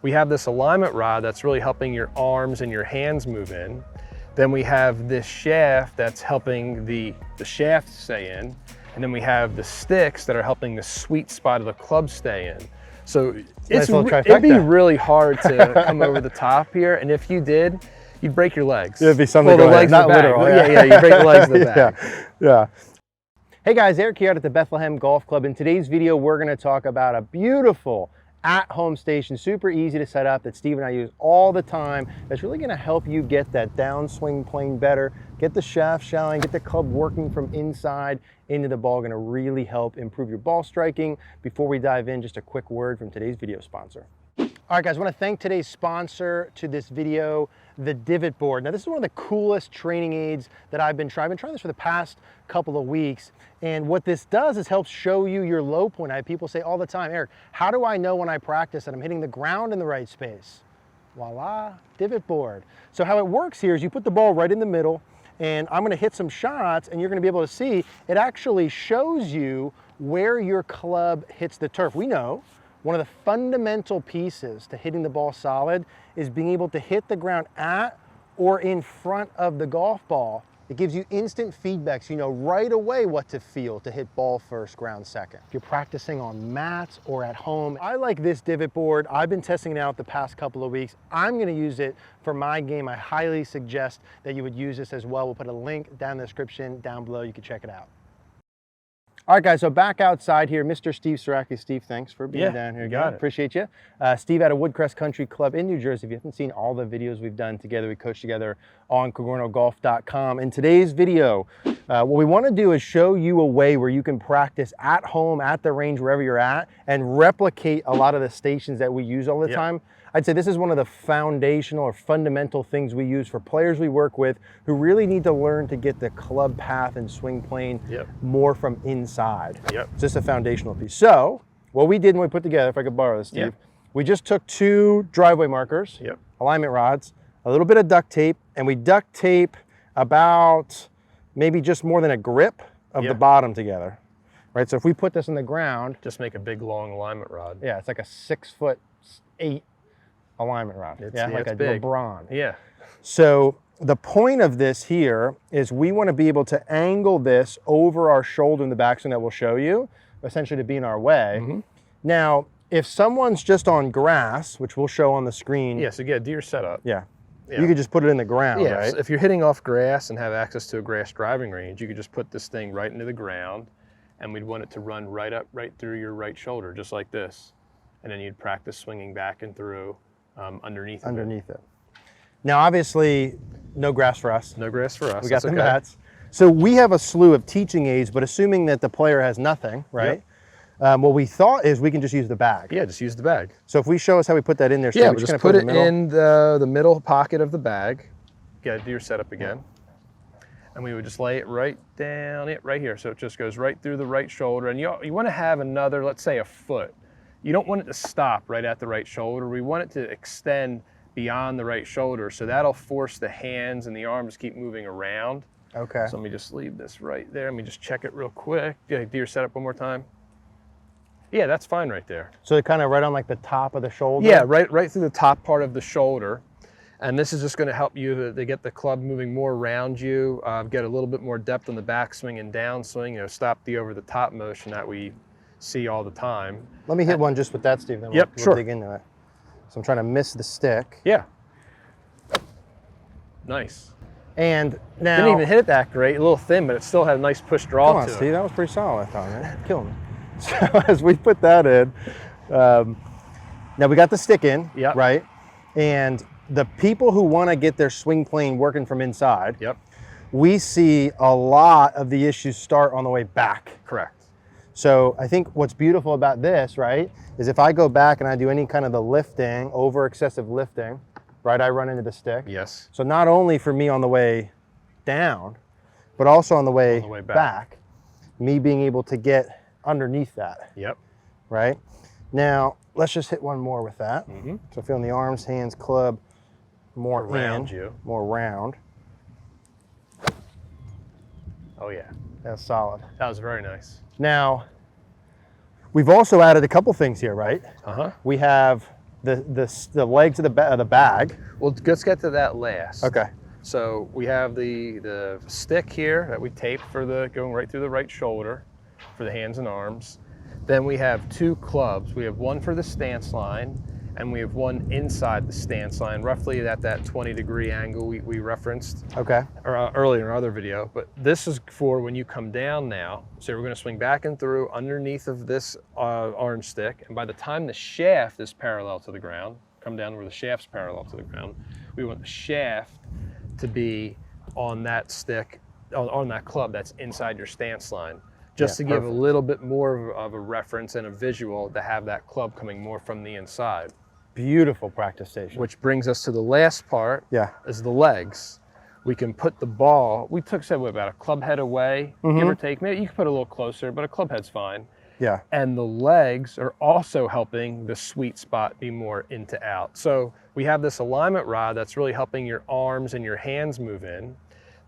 We have this alignment rod that's really helping your arms and your hands move in. Then we have this shaft that's helping the shaft stay in. And then we have the sticks that are helping the sweet spot of the club stay in. So it'd be really hard to come over the top here. And if you did, you'd break your legs. It'd be something the legs not literal. Yeah, you break the legs of the bag. Yeah. Hey guys, Eric here at the Bethlehem Golf Club. In today's video, we're going to talk about a beautiful at-home station, super easy to set up, that Steve and I use all the time. That's really going to help you get that downswing playing better, get the shaft shallow, get the club working from inside into the ball. Going to really help improve your ball striking. Before we dive in, just a quick word from today's video sponsor. All right guys, I want to thank today's sponsor to this video, the Divot board. Now this is one of the coolest training aids that I've been trying. I've been trying this for the past couple of weeks. And what this does is helps show you your low point. I have people say all the time, Eric, how do I know when I practice that I'm hitting the ground in the right space? Voila, Divot board. So how it works here is you put the ball right in the middle, and I'm going to hit some shots, and you're going to be able to see it actually shows you where your club hits the turf. We know one of the fundamental pieces to hitting the ball solid is being able to hit the ground at or in front of the golf ball. It gives you instant feedback, so you know right away what to feel to hit ball first, ground second. If you're practicing on mats or at home, I like this Divot board. I've been testing it out the past couple of weeks. I'm gonna use it for my game. I highly suggest that you would use this as well. We'll put a link down in the description down below. You can check it out. All right, guys, so back outside here, Mr. Steve Saraki. Steve, thanks for being down here. Got it. Appreciate you. Steve at a Woodcrest Country Club in New Jersey. If you haven't seen all the videos we've done together, we coach together on CogornoGolf.com. In today's video, what we want to do is show you a way where you can practice at home, at the range, wherever you're at, and replicate a lot of the stations that we use all the time. I'd say this is one of the foundational or fundamental things we use for players we work with who really need to learn to get the club path and swing plane more from inside. It's just a foundational piece. So what we did when we put together, if I could borrow this, Steve, we just took 2 driveway markers, alignment rods, a little bit of duct tape, and we duct tape about maybe just more than a grip of the bottom together. Right, so if we put this in the ground, just make a big long alignment rod. Yeah, it's like a 6'8" alignment rod. Like a big. LeBron. So the point of this here is we want to be able to angle this over our shoulder in the backswing that we'll show you, essentially to be in our way. Now, if someone's just on grass, which we'll show on the screen. So do your setup. You could just put it in the ground, right? So if you're hitting off grass and have access to a grass driving range, you could just put this thing right into the ground, and we'd want it to run right through your right shoulder, just like this. And then you'd practice swinging back and through underneath it. Now, obviously, no grass for us. No grass for us. We got the mats. So we have a slew of teaching aids, but assuming that the player has nothing, right? What we thought is we can just use the bag. Just use the bag. So if we show us how we put that in there, we'll just put it in the middle pocket of the bag. Do your setup again. And we would just lay it right down, right here. So it just goes right through the right shoulder. And you want to have another, let's say, a foot. You don't want it to stop right at the right shoulder. We want it to extend beyond the right shoulder. So that'll force the hands and the arms to keep moving around. Okay. So let me just leave this right there. Let me just check it real quick. Do your setup one more time. Yeah, that's fine right there. So it kind of right on like the top of the shoulder? Yeah, right through the top part of the shoulder. And this is just going to help you to get the club moving more around you, get a little bit more depth on the backswing and downswing, stop the over-the-top motion that we see all the time. Let me hit one just with that, Steve, then we'll dig into it. So I'm trying to miss the stick. Nice. And now... Didn't even hit it that great, a little thin, but it still had a nice push draw to it. Steve, that was pretty solid, I thought, man. Killing me. So as we put that in, now we got the stick in, right? And the people who want to get their swing plane working from inside, we see a lot of the issues start on the way back. Correct. So I think what's beautiful about this, right, is if I go back and I do any kind of the lifting, over excessive lifting, right, I run into the stick. So not only for me on the way down, but also on the way back, me being able to get underneath that. Right? Now, let's just hit one more with that. So feeling the arms, hands, club, more around more round. Oh yeah. That's solid. That was very nice. Now, we've also added a couple things here, right? We have the legs of the bag. Well, let's get to that last. Okay. So we have the stick here that we taped for going right through the right shoulder for the hands and arms. Then we have 2 clubs. We have one for the stance line, and we have one inside the stance line, roughly at that 20-degree angle we referenced earlier in our other video. But this is for when you come down now. So we're going to swing back and through underneath of this orange stick, and by the time the shaft is parallel to the ground, come down where the shaft's parallel to the ground, we want the shaft to be on that stick, on that club that's inside your stance line. Just to give a little bit more of a reference and a visual to have that club coming more from the inside. Beautiful practice station. Which brings us to the last part, is the legs. We can put the ball, said about a club head away, give or take. Maybe you can put it a little closer, but a club head's fine. Yeah. And the legs are also helping the sweet spot be more in to out. So we have this alignment rod that's really helping your arms and your hands move in.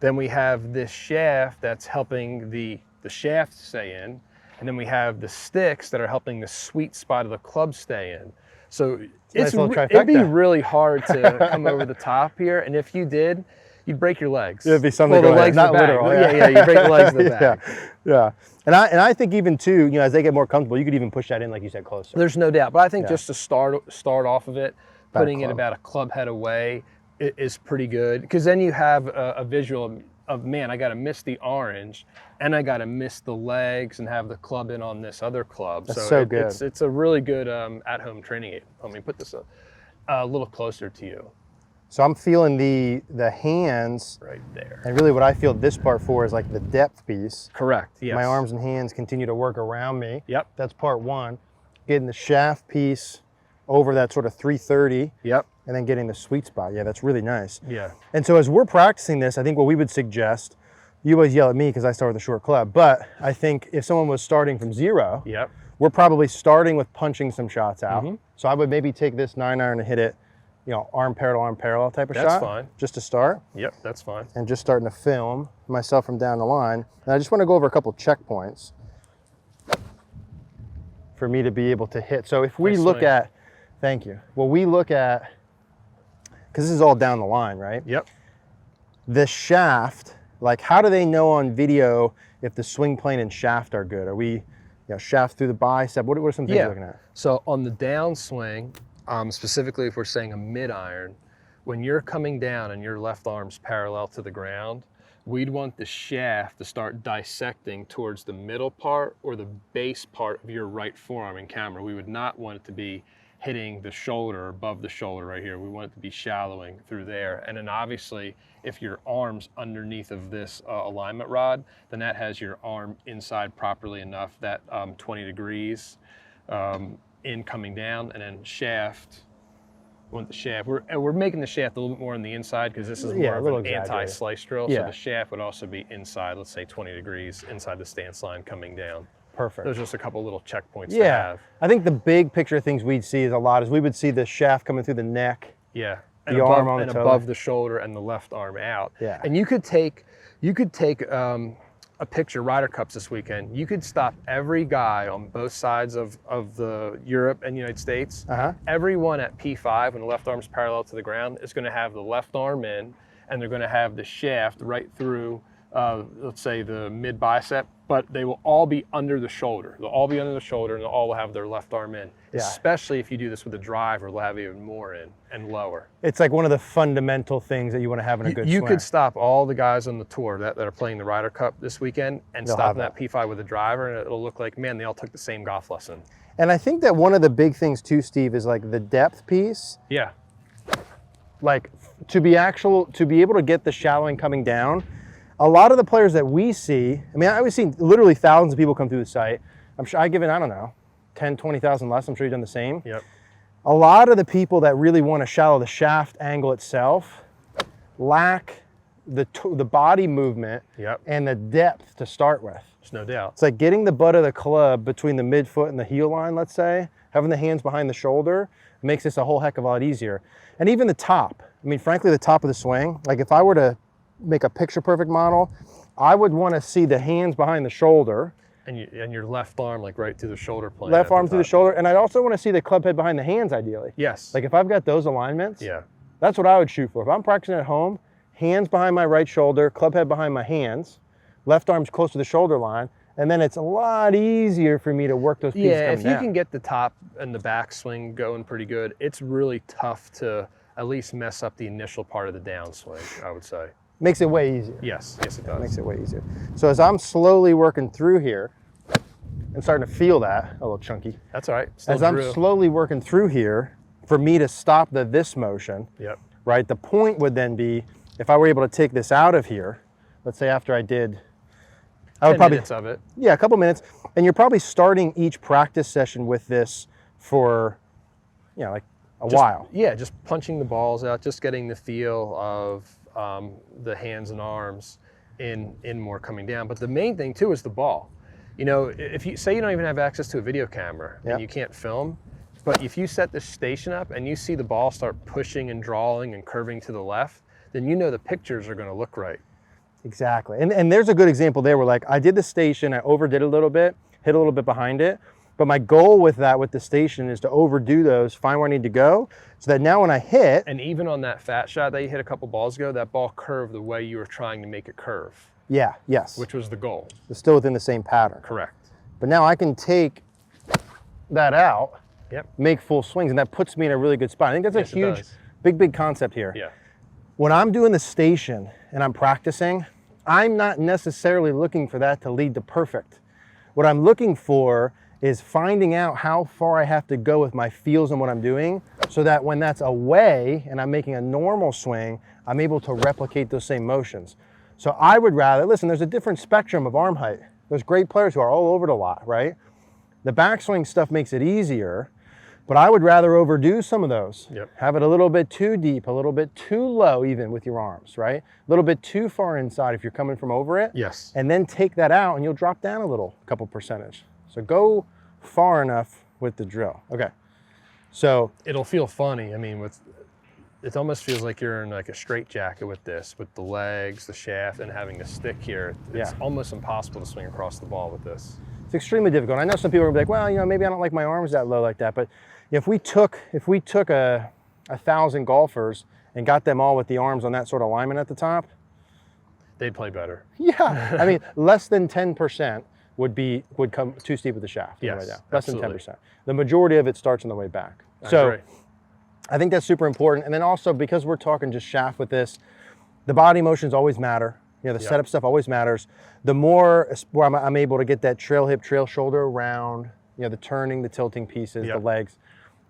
Then we have this shaft that's helping the shaft stay in, and then we have the sticks that are helping the sweet spot of the club stay in. So it'd be really hard to come over the top here, and if you did, you'd break your legs. It'd be something the legs not in the back. literal. Yeah, you break the legs in the back. Yeah. And I think even too, as they get more comfortable, you could even push that in, like you said, closer. There's no doubt, but I think just to start off of it, putting it about a club head away is pretty good, because then you have a visual of, man, I got to miss the orange, and I got to miss the legs and have the club in on this other club. That's so good. It's a really good at-home training aid. Let me put this a little closer to you. So I'm feeling the hands right there. And really what I feel this part for is like the depth piece. Correct, yes. My arms and hands continue to work around me. Yep. That's part 1. Getting the shaft piece over that sort of 330. Yep. And then getting the sweet spot. Yeah, that's really nice. Yeah. And so as we're practicing this, I think what we would suggest, you always yell at me because I start with a short club, but I think if someone was starting from 0, yep, we're probably starting with punching some shots out. So I would maybe take this 9-iron and hit it, arm parallel type of shot. That's fine. Just to start. Yep, that's fine. And just starting to film myself from down the line. And I just want to go over a couple checkpoints for me to be able to hit. So if we look at, thank you. Well, we look at, because this is all down the line, right? Yep. The shaft, like how do they know on video if the swing plane and shaft are good? Are we, shaft through the bicep? What are some things you're looking at? So on the downswing, specifically if we're saying a mid-iron, when you're coming down and your left arm's parallel to the ground, we'd want the shaft to start dissecting towards the middle part or the base part of your right forearm in camera. We would not want it to be hitting the shoulder, above the shoulder right here. We want it to be shallowing through there. And then obviously, if your arm's underneath of this alignment rod, then that has your arm inside properly enough, that 20 degrees in coming down, and then shaft, we want the shaft. We're making the shaft a little bit more on the inside because this is more of an anti-slice drill. So the shaft would also be inside, let's say 20 degrees inside the stance line coming down. Perfect. There's just a couple little checkpoints to have. I think the big picture things we'd see is we would see the shaft coming through the neck. Yeah. The arm on the toe. Above the shoulder and the left arm out. Yeah. And you could take a picture, Ryder Cups this weekend. You could stop every guy on both sides of the Europe and United States. Everyone at P5 when the left arm's parallel to the ground is going to have the left arm in, and they're going to have the shaft right through let's say the mid bicep, but they will all be under the shoulder. They'll all be under the shoulder, and they'll all have their left arm in. Especially if you do this with a driver, they'll have even more in and lower. It's like one of the fundamental things that you want to have in a good swing. You could stop all the guys on the tour that are playing the Ryder Cup this weekend and stop that P5 with a driver, and it'll look like, man, they all took the same golf lesson. And I think that one of the big things too, Steve, is like the depth piece. Yeah. Like to be able to get the shallowing coming down. A lot of the players that we see, I've seen literally thousands of people come through the site. I'm sure I don't know, 10, 20,000 less. I'm sure you've done the same. Yep. A lot of the people that really want to shallow the shaft angle itself lack the body movement and the depth to start with. There's no doubt. It's like getting the butt of the club between the midfoot and the heel line, let's say, having the hands behind the shoulder makes this a whole heck of a lot easier. And even the top, frankly, the top of the swing, like if I were to make a picture perfect model, I would want to see the hands behind the shoulder And your left arm like right through the shoulder plane. Left arm through the shoulder. And I also want to see the club head behind the hands ideally. Yes. Like if I've got those alignments, yeah. that's what I would shoot for. If I'm practicing at home, hands behind my right shoulder, club head behind my hands, left arm's close to the shoulder line, and then it's a lot easier for me to work those pieces Yeah, coming if you down. can get the top and the back swing going pretty good, it's really tough to at least mess up the initial part of the downswing, I would say. Makes it way easier. Yes, yes it does. Makes it way easier. So as I'm slowly working through here, and starting to feel that, a little chunky. That's all right. Still As I'm drew. slowly working through here, for me to stop this motion, Yep. right? The point would then be, if I were able to take this out of here, let's say after I did, I would 10 probably, minutes of it. yeah, a couple minutes, and you're probably starting each practice session with this for, you know, like a while. Yeah, just punching the balls out, just getting the feel of the hands and arms in more coming down. But the main thing too is the ball. You know, if you say you don't even have access to a video camera and you can't film, but if you set the station up and you see the ball start pushing and drawing and curving to the left, then you know the pictures are going to look right. Exactly. And there's a good example there where like I did the station, I overdid a little bit, hit a little bit behind it. But my goal with the station is to overdo those, find where I need to go, so that now when I hit. And even on that fat shot that you hit a couple balls ago, that ball curved the way you were trying to make it curve. Yeah, yes. Which was the goal. It's still within the same pattern. Correct. But now I can take that out, Yep. make full swings, and that puts me in a really good spot. I think that's Yes, a huge, big concept here. Yeah. When I'm doing the station and I'm practicing, I'm not necessarily looking for that to lead to perfect. What I'm looking for is finding out how far I have to go with my feels and what I'm doing, so that when that's away and I'm making a normal swing, I'm able to replicate those same motions. So I would rather, listen, there's a different spectrum of arm height. There's great players who are all over it a lot, right? The backswing stuff makes it easier, but I would rather overdo some of those. Yep. Have it a little bit too deep, a little bit too low even with your arms, right? A little bit too far inside if you're coming from over it. Yes. And then take that out and you'll drop down a little, couple percentage. So go far enough with the drill. Okay. So It'll feel funny. I mean, it almost feels like you're in like a straitjacket with this, with the legs, the shaft, and having the stick here. It's almost impossible to swing across the ball with this. it's extremely difficult. I know some people are gonna be like, well, you know, maybe I don't like my arms that low like that, but if we took 1,000 golfers and got them all with the arms on that sort of alignment at the top, they'd play better. yeah, I mean, less than 10% would come too steep with the shaft. Yes, On the way down. Less than absolutely. 10%. The majority of it starts on the way back. So agree. I think that's super important. And then also, because we're talking just shaft with this, the body motions always matter. You know, the setup stuff always matters. The more where I'm able to get that trail hip, trail shoulder around, you know, the turning, the tilting pieces, the legs,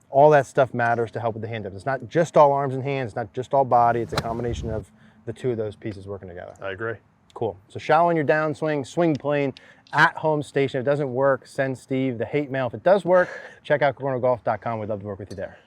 all that stuff matters to help with the hand depth. It's not just all arms and hands, it's not just all body, it's a combination of the two of those pieces working together. I agree. Cool. So shallow in your downswing, swing plane, at home station. If it doesn't work, send Steve the hate mail. If it does work, check out CogornoGolf.com. We'd love to work with you there.